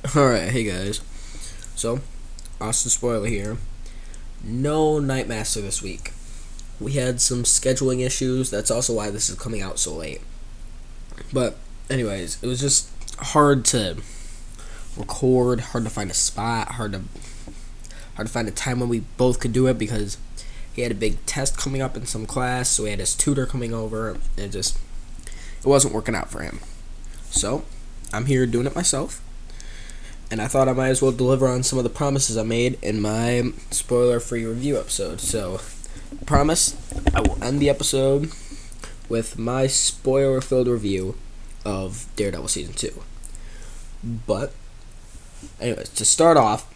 Alright, hey guys. So, Austin Spoiler here. No Nightmaster this week. We had some scheduling issues. That's also why this is coming out so late. But, anyways, it was just hard to record, hard to find a spot, hard to find a time when we both could do it because he had a big test coming up in some class, so he had his tutor coming over, and it wasn't working out for him. So, I'm here doing it myself. And I thought I might as well deliver on some of the promises I made in my spoiler-free review episode. So, I promise I will end the episode with my spoiler-filled review of Daredevil Season 2. But, anyways, to start off,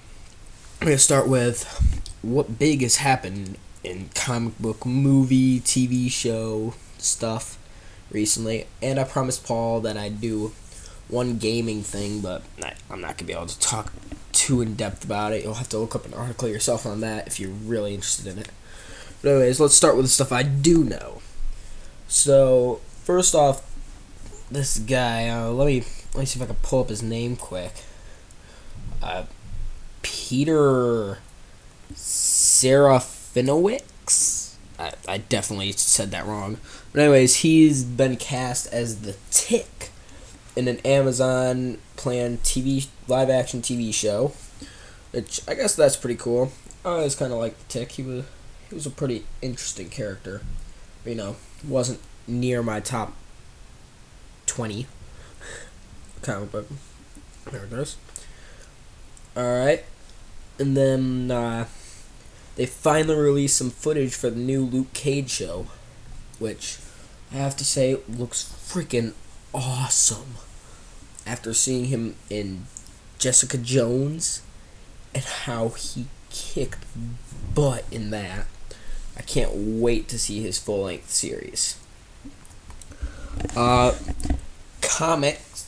I'm going to start with what big has happened in comic book, movie, TV show stuff recently. And I promised Paul that I'd do one gaming thing, but I'm not going to be able to talk too in depth about it. You'll have to look up an article yourself on that if you're really interested in it. But anyways, let's start with the stuff I do know. So, first off, this guy, let me see if I can pull up his name quick. Peter Serafinowicz? I definitely said that wrong. But anyways, he's been cast as the Tick in an Amazon planned live action TV show, which I guess that's pretty cool. I always kind of liked the Tick. He was a pretty interesting character. But, wasn't near my top 20 comic book characters. Alright. And then they finally released some footage for the new Luke Cage show, which I have to say looks freaking awesome. After seeing him in Jessica Jones and how he kicked butt in that, I can't wait to see his full-length series. Comics.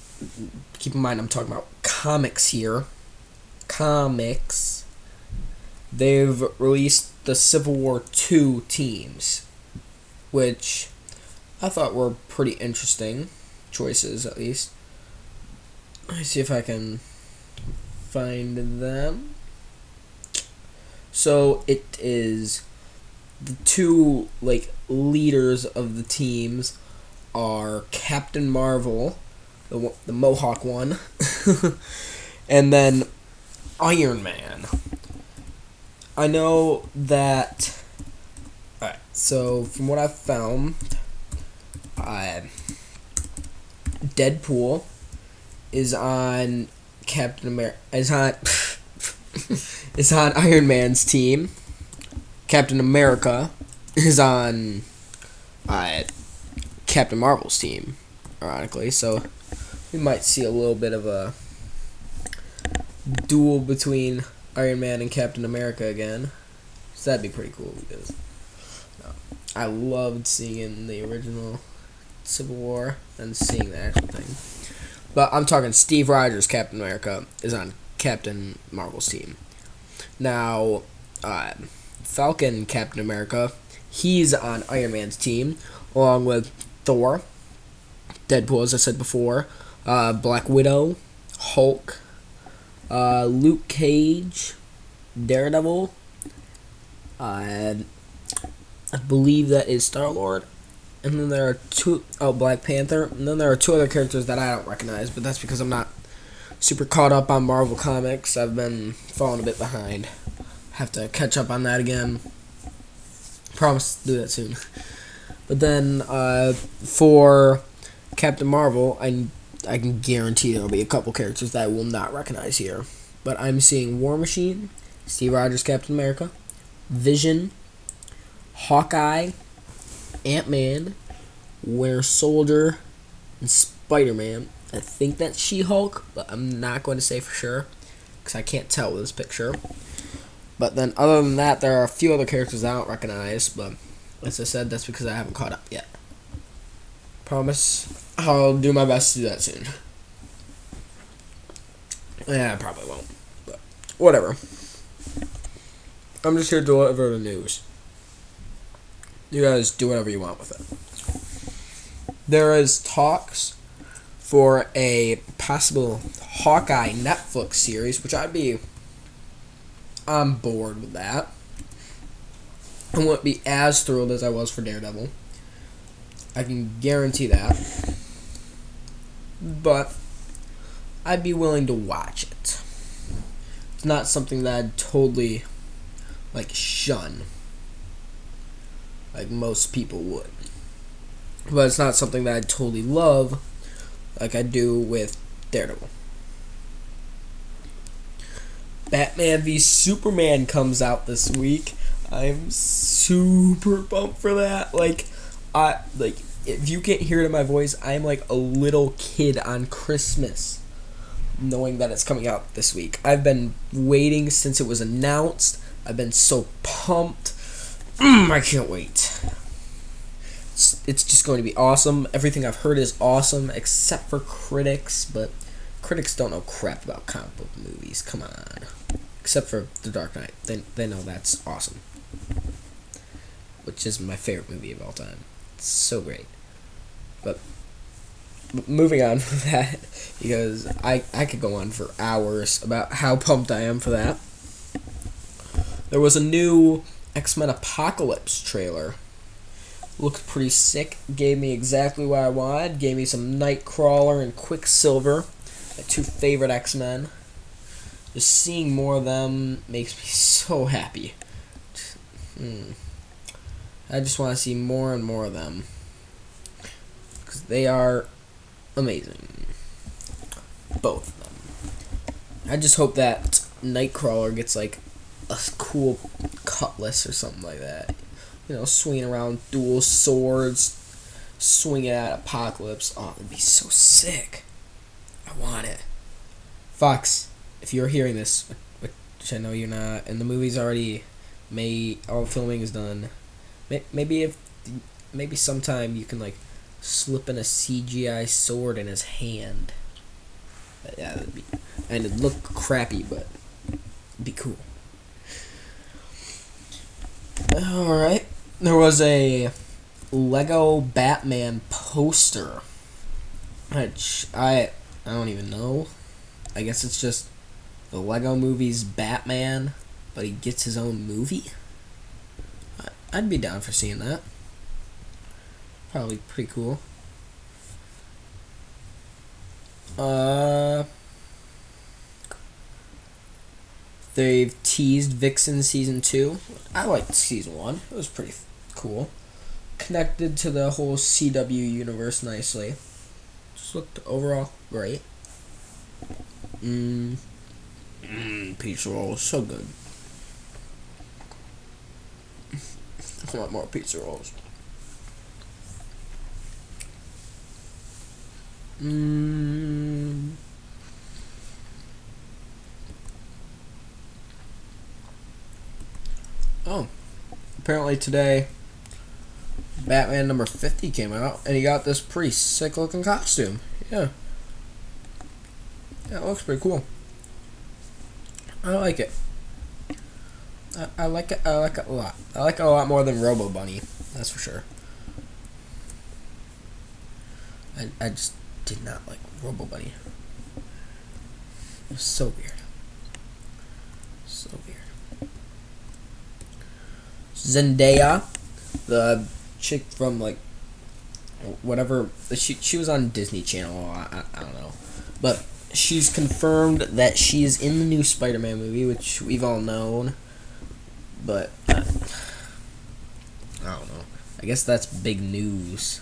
Keep in mind I'm talking about comics here. Comics. They've released the Civil War II teams, which I thought were pretty interesting choices, at least. Let me see if I can find them. So it is the two leaders of the teams are Captain Marvel, the Mohawk one, and then Iron Man. I know that. Alright, so from what I've found, Deadpool is on Captain America. Is on Iron Man's team. Captain America is on Captain Marvel's team, ironically. So we might see a little bit of a duel between Iron Man and Captain America again. So that'd be pretty cool because I loved seeing the original Civil War and seeing the actual thing. But I'm talking Steve Rogers, Captain America, is on Captain Marvel's team. Now, Falcon, Captain America, he's on Iron Man's team, along with Thor, Deadpool, as I said before, Black Widow, Hulk, Luke Cage, Daredevil, I believe that is Star-Lord. And then there are Black Panther. And then there are two other characters that I don't recognize, but that's because I'm not super caught up on Marvel Comics. I've been falling a bit behind. Have to catch up on that again. Promise to do that soon. But then for Captain Marvel, I can guarantee there will be a couple characters that I will not recognize here. But I'm seeing War Machine, Steve Rogers, Captain America, Vision, Hawkeye, Ant-Man, Winter Soldier, and Spider-Man. I think that's She-Hulk, but I'm not going to say for sure because I can't tell with this picture. But then other than that, there are a few other characters I don't recognize, but as I said, that's because I haven't caught up yet. Promise I'll do my best to do that soon. Yeah, I probably won't, but whatever. I'm just here to deliver the news. You guys do whatever you want with it. There is talks for a possible Hawkeye Netflix series, which I'd be on board with that. I wouldn't be as thrilled as I was for Daredevil. I can guarantee that. But I'd be willing to watch it. It's not something that I'd totally shun like most people would. But it's not something that I'd totally love like I do with Daredevil. Batman v Superman comes out this week. I'm super pumped for that. If you can't hear it in my voice, I'm like a little kid on Christmas, knowing that it's coming out this week. I've been waiting since it was announced. I've been so pumped. I can't wait. It's just going to be awesome. Everything I've heard is awesome, except for critics, but critics don't know crap about comic book movies. Come on. Except for The Dark Knight. They know that's awesome. Which is my favorite movie of all time. It's so great. But moving on from that, because I could go on for hours about how pumped I am for that. There was a new X-Men Apocalypse trailer. Looked pretty sick. Gave me exactly what I wanted. Gave me some Nightcrawler and Quicksilver, my two favorite X-Men. Just seeing more of them makes me so happy. I just want to see more and more of them, because they are amazing. Both of them. I just hope that Nightcrawler gets like a cool cutlass or something like that. Swinging around dual swords, swinging at Apocalypse. Oh, that'd be so sick. I want it. Fox, if you're hearing this, which I know you're not, and the movie's already made, all the filming is done, maybe sometime you can slip in a CGI sword in his hand. Yeah, and it'd look crappy, but it'd be cool. Alright. There was a Lego Batman poster, which I don't even know. I guess it's just the Lego movie's Batman, but he gets his own movie. I'd be down for seeing that. Probably pretty cool. They've teased Vixen Season 2. I liked Season 1. It was pretty cool. Connected to the whole CW universe nicely. Just looked overall great. Pizza rolls. So good. I want more pizza rolls. Oh, apparently today Batman number 50 came out, and he got this pretty sick looking costume. Yeah, it looks pretty cool. I like it. I like it. I like it a lot. I like it a lot more than Robo Bunny. That's for sure. I just did not like Robo Bunny. It was so weird. So weird. Zendaya, the chick from whatever, she was on Disney Channel. I don't know, but she's confirmed that she is in the new Spider-Man movie, which we've all known. But I don't know. I guess that's big news.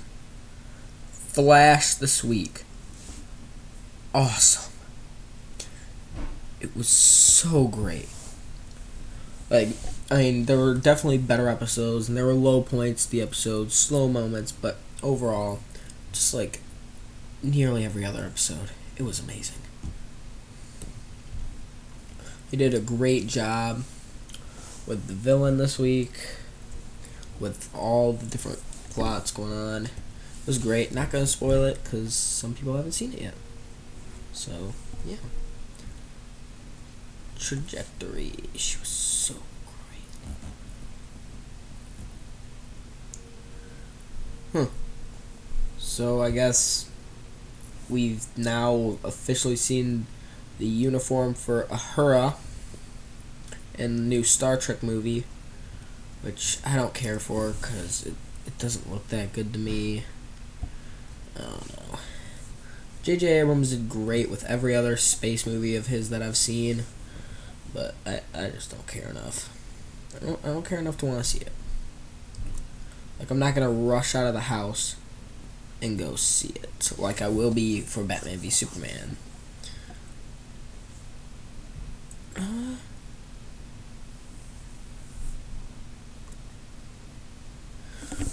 Flash this week. Awesome. It was so great. There were definitely better episodes, and there were low points to the episodes, slow moments, but overall, just nearly every other episode, it was amazing. He did a great job with the villain this week, with all the different plots going on. It was great. Not going to spoil it, because some people haven't seen it yet. So, yeah. Trajectory. She was so great. So, I guess we've now officially seen the uniform for Uhura in the new Star Trek movie, which I don't care for because it doesn't look that good to me. I don't know. J.J. Abrams did great with every other space movie of his that I've seen, but I just don't care enough. I don't care enough to want to see it. Like, I'm not going to rush out of the house and go see it, like I will be for Batman v Superman.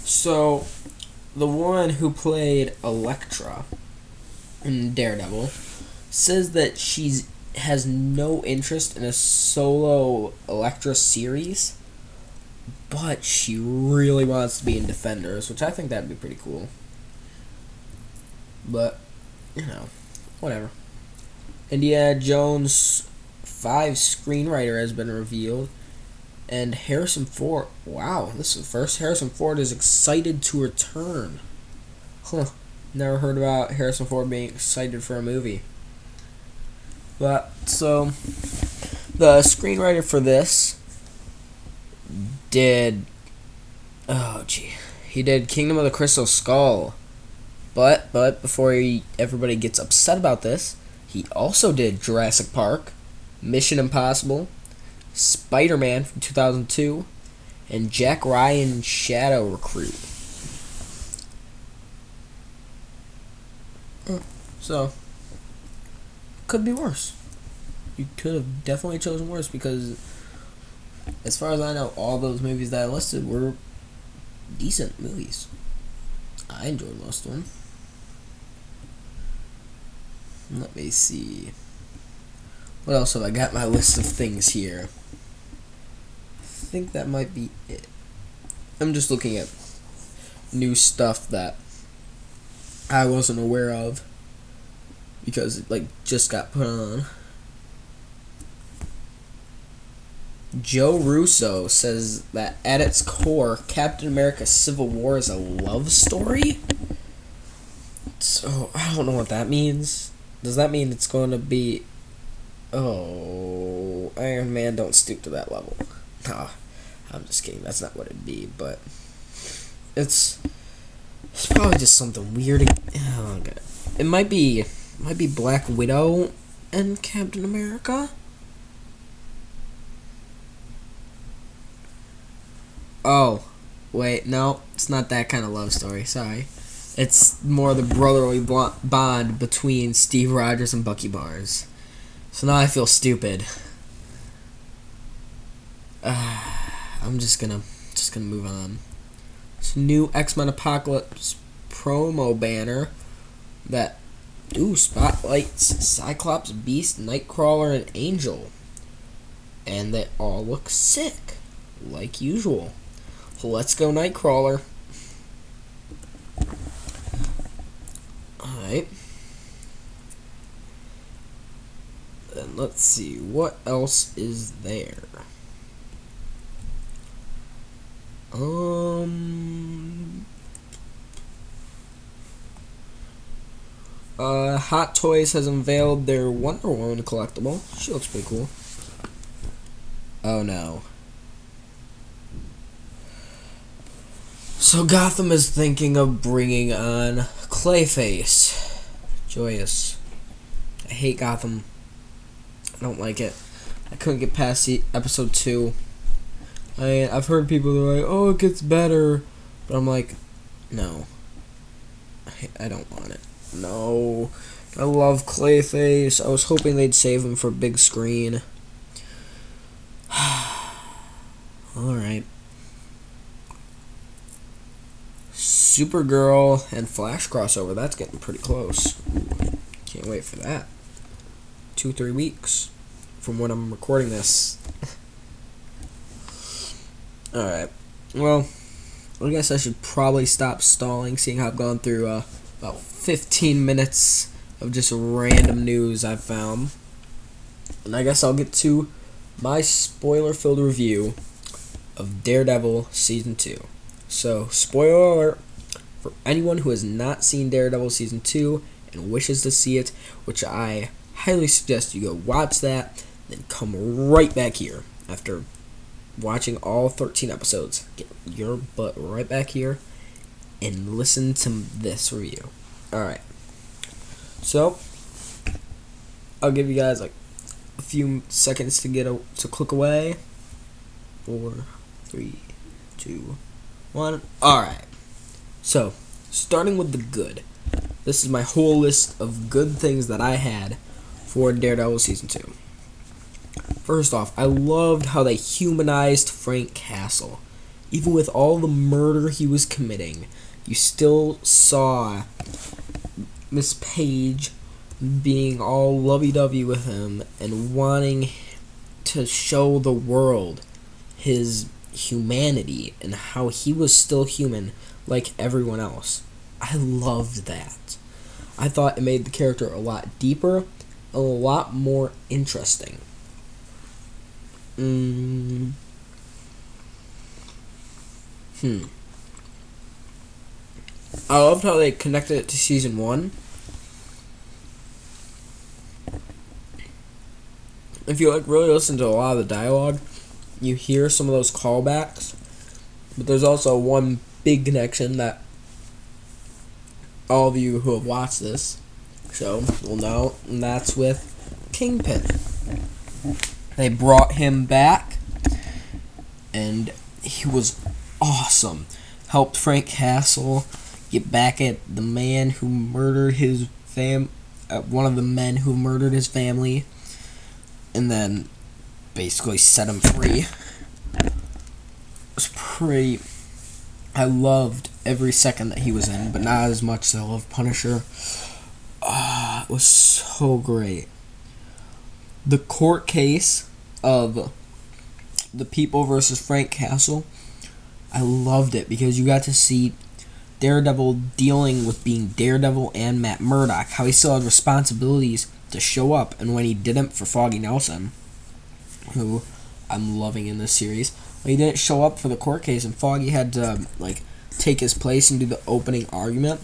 So, the woman who played Elektra in Daredevil says that has no interest in a solo Elektra series, but she really wants to be in Defenders, which I think that'd be pretty cool. But, whatever. Indiana Jones 5 screenwriter has been revealed, and Harrison Ford. Wow, this is the first Harrison Ford is excited to return. Never heard about Harrison Ford being excited for a movie. But, so, the screenwriter for this did. He did Kingdom of the Crystal Skull. But before everybody gets upset about this, he also did Jurassic Park, Mission Impossible, Spider-Man from 2002, and Jack Ryan's Shadow Recruit. So, could be worse. You could have definitely chosen worse because, as far as I know, all those movies that I listed were decent movies. I enjoyed most of them. Let me see. What else have I got? My list of things here. I think that might be it. I'm just looking at new stuff that I wasn't aware of because it just got put on. Joe Russo says that at its core, Captain America Civil War is a love story. So I don't know what that means. Does that mean it's going to be... Oh, Iron Man, don't stoop to that level. Nah, I'm just kidding. That's not what it'd be, but... It's probably just something weird. Oh, God. It might be Black Widow and Captain America? Oh, wait, no. It's not that kind of love story. Sorry. It's more the brotherly bond between Steve Rogers and Bucky Barnes. So now I feel stupid. I'm just gonna move on. It's a new X-Men Apocalypse promo banner that spotlights Cyclops, Beast, Nightcrawler, and Angel, and they all look sick, like usual. Let's go, Nightcrawler. Alright. And let's see, what else is there? Hot Toys has unveiled their Wonder Woman collectible. She looks pretty cool. Oh no. So Gotham is thinking of bringing on Clayface. Joyous. I hate Gotham. I don't like it. I couldn't get past episode 2. I've heard people that are like, oh, it gets better. But I'm like, no. I don't want it. No. I love Clayface. I was hoping they'd save him for big screen. Alright. Supergirl and Flash crossover. That's getting pretty close. Can't wait for that. 2-3 weeks from when I'm recording this. Alright. Well, I guess I should probably stop stalling, seeing how I've gone through about 15 minutes of just random news I've found. And I guess I'll get to my spoiler-filled review of Daredevil Season 2. So, spoiler alert, for anyone who has not seen Daredevil Season 2 and wishes to see it, which I highly suggest you go watch that, then come right back here after watching all 13 episodes. Get your butt right back here and listen to this review. Alright. So, I'll give you guys like a few seconds to click away. 4, 3, 2, 1. Alright. So, starting with the good. This is my whole list of good things that I had for Daredevil Season 2. First off, I loved how they humanized Frank Castle. Even with all the murder he was committing, you still saw Miss Page being all lovey-dovey with him and wanting to show the world his humanity and how he was still human like everyone else. I loved that. I thought it made the character a lot deeper and a lot more interesting. I loved how they connected it to Season 1. If you really listen to a lot of the dialogue, you hear some of those callbacks, but there's also one big connection that all of you who have watched this show will know, and that's with Kingpin. They brought him back, and he was awesome. Helped Frank Castle get back at the man who murdered his one of the men who murdered his family, and then basically set him free. It was pretty. I loved every second that he was in, but not as much as I loved Punisher. It was so great. The court case of the People versus Frank Castle, I loved it because you got to see Daredevil dealing with being Daredevil and Matt Murdock, how he still had responsibilities to show up, and when he didn't for Foggy Nelson, who I'm loving in this series, when he didn't show up for the court case and Foggy had to take his place and do the opening argument,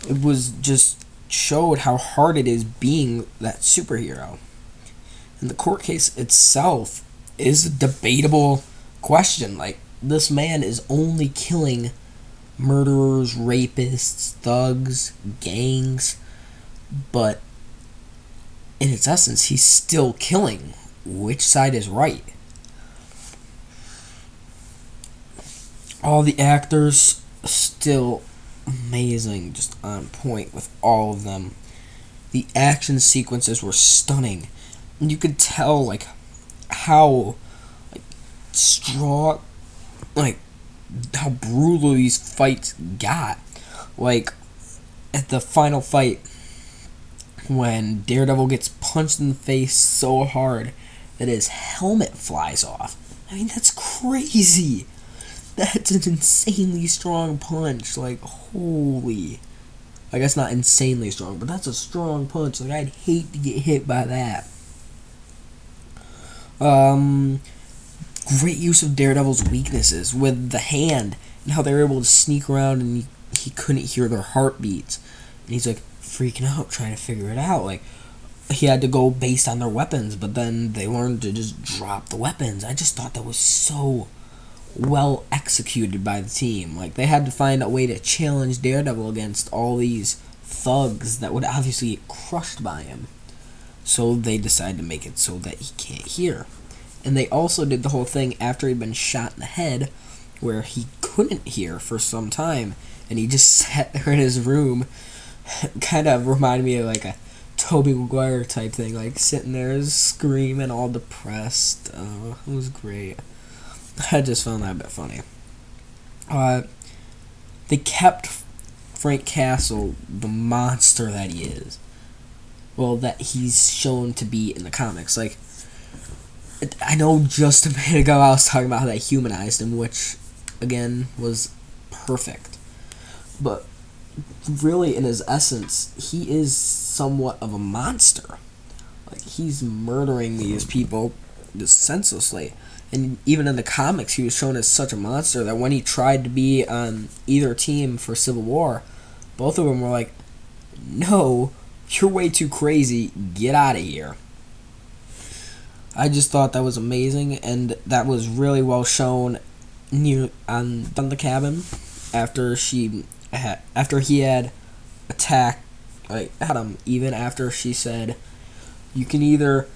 it was just showed how hard it is being that superhero. And the court case itself is a debatable question. This man is only killing murderers, rapists, thugs, gangs, but in its essence, he's still killing. Which side is right? All the actors still amazing, just on point with all of them. The action sequences were stunning. And you could tell how strong, how brutal these fights got. At the final fight, when Daredevil gets punched in the face so hard that his helmet flies off. I mean, that's crazy. That's an insanely strong punch. Holy. I guess not insanely strong, but that's a strong punch. I'd hate to get hit by that. Great use of Daredevil's weaknesses with the hand and how they were able to sneak around and he couldn't hear their heartbeats. And he's freaking out trying to figure it out. He had to go based on their weapons, but then they learned to just drop the weapons. I just thought that was so well executed by the team. They had to find a way to challenge Daredevil against all these thugs that would obviously get crushed by him. So they decided to make it so that he can't hear. And they also did the whole thing after he'd been shot in the head, where he couldn't hear for some time, and he just sat there in his room. Kind of reminded me of a Tobey Maguire type thing, sitting there screaming, all depressed. It was great. I just found that a bit funny. They kept Frank Castle the monster that he is. Well, that he's shown to be in the comics. I know just a minute ago I was talking about how they humanized him, which, again, was perfect. But really, in his essence, he is somewhat of a monster. He's murdering these people just senselessly. And even in the comics, he was shown as such a monster that when he tried to be on either team for Civil War, both of them were no, You're way too crazy. Get out of here. I just thought that was amazing, and that was really well shown near on the cabin after he had attacked, like, had him. Even after she said, "You can either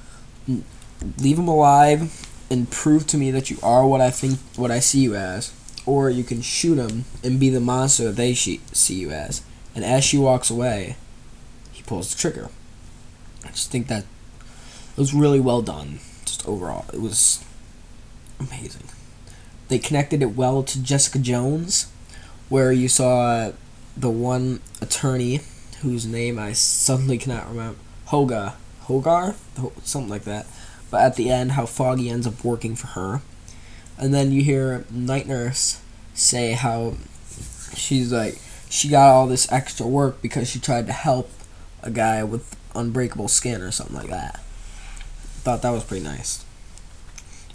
leave him alive and prove to me that you are what I see you as, or you can shoot him and be the monster that they see you as." And as she walks away, he pulls the trigger. I just think that it was really well done. Just overall, it was amazing. They connected it well to Jessica Jones, where you saw the one attorney whose name I suddenly cannot remember. Hogar? Something like that. But at the end, how Foggy ends up working for her. And then you hear Night Nurse say how she's like, she got all this extra work because she tried to help a guy with unbreakable skin or something like that. Thought that was pretty nice.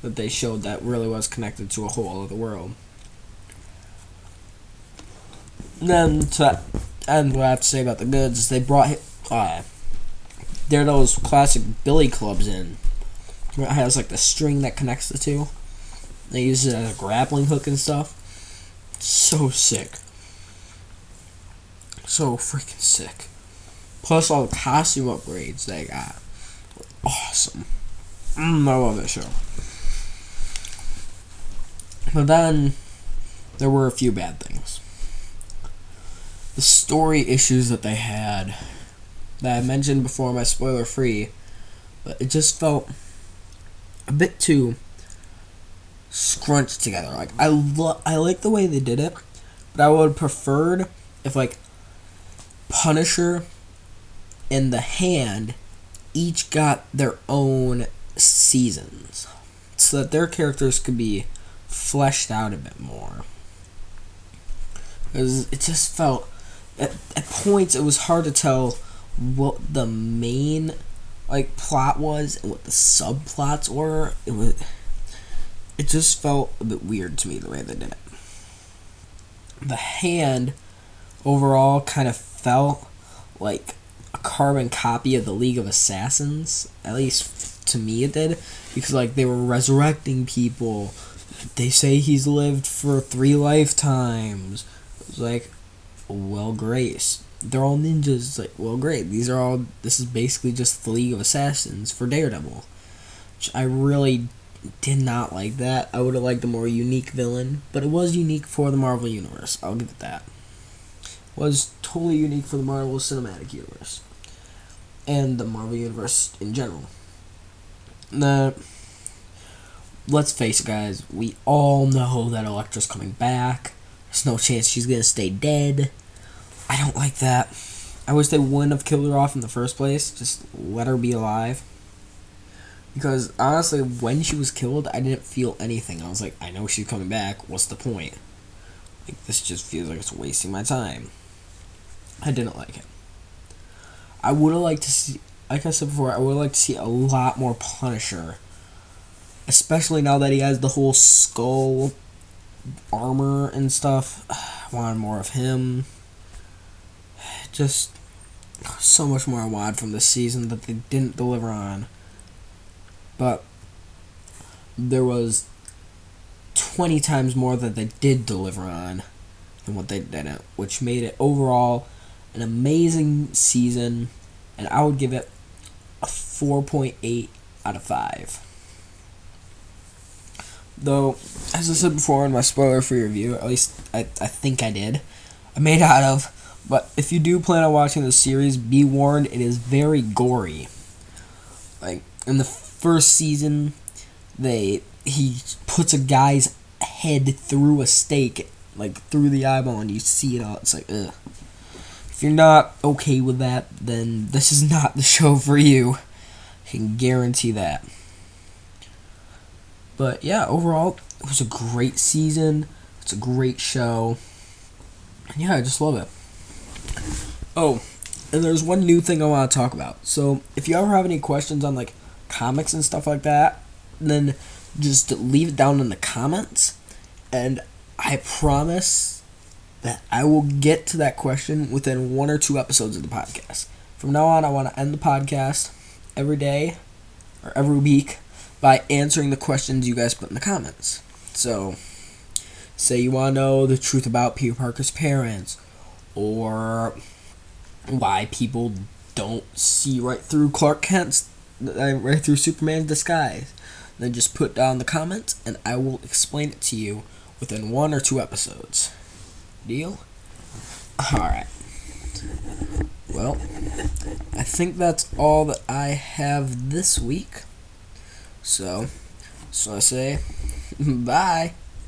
That they showed that really was connected to a whole other world. And then to end, what I have to say about the goods is they brought they're those classic billy clubs in. It has like the string that connects the two. They use it as a grappling hook and stuff. So sick. So freaking sick. Plus all the costume upgrades they got. Awesome. I love that show. But then there were a few bad things. The story issues that they had that I mentioned before, my spoiler free, but it just felt a bit too scrunched together. Like I like the way they did it, but I would have preferred if like Punisher and the Hand each got their own seasons, so that their characters could be fleshed out a bit more. Because it just felt at points it was hard to tell what the main like plot was and what the subplots were. It just felt a bit weird to me the way they did it. The Hand overall kind of felt like a carbon copy of the League of Assassins. At least to me it did. Because like they were resurrecting people. They say he's lived for 3 lifetimes. It was like, well, great. They're all ninjas. It's like, well, great. This is basically just the League of Assassins for Daredevil. Which I really did not like that. I would have liked a more unique villain. But it was unique for the Marvel Universe. I'll give it that. It was totally unique for the Marvel Cinematic Universe. And the Marvel Universe in general. Let's face it, guys. We all know that Elektra's coming back. There's no chance she's going to stay dead. I don't like that. I wish they wouldn't have killed her off in the first place. Just let her be alive. Because, honestly, when she was killed, I didn't feel anything. I was like, I know she's coming back. What's the point? Like, this just feels like it's wasting my time. I didn't like it. I would have liked to see, like I said before, I would have liked to see a lot more Punisher. Especially now that he has the whole skull armor and stuff. I wanted more of him. Just so much more I wanted from this season that they didn't deliver on. But there was 20 times more that they did deliver on than what they didn't, which made it overall an amazing season, and I would give it a 4.8 out of 5. Though, as I said before in my spoiler-free review, at least I think I did, I made out of. But if you do plan on watching the series, be warned, it is very gory. Like, in the first season, he puts a guy's head through a stake, like, through the eyeball, and you see it all. It's like, ugh. If you're not okay with that, then this is not the show for you. I can guarantee that. But, yeah, overall, it was a great season. It's a great show. And, yeah, I just love it. Oh, and there's one new thing I want to talk about. So, if you ever have any questions on, like, comics and stuff like that, then just leave it down in the comments. And I promise that I will get to that question within 1 or 2 episodes of the podcast. From now on, I want to end the podcast every day or every week by answering the questions you guys put in the comments. So, say you want to know the truth about Peter Parker's parents, or why people don't see right through right through Superman's disguise. Then just put down the comments, and I will explain it to you within 1 or 2 episodes. Deal? Alright. Well, I think that's all that I have this week. So I say, bye.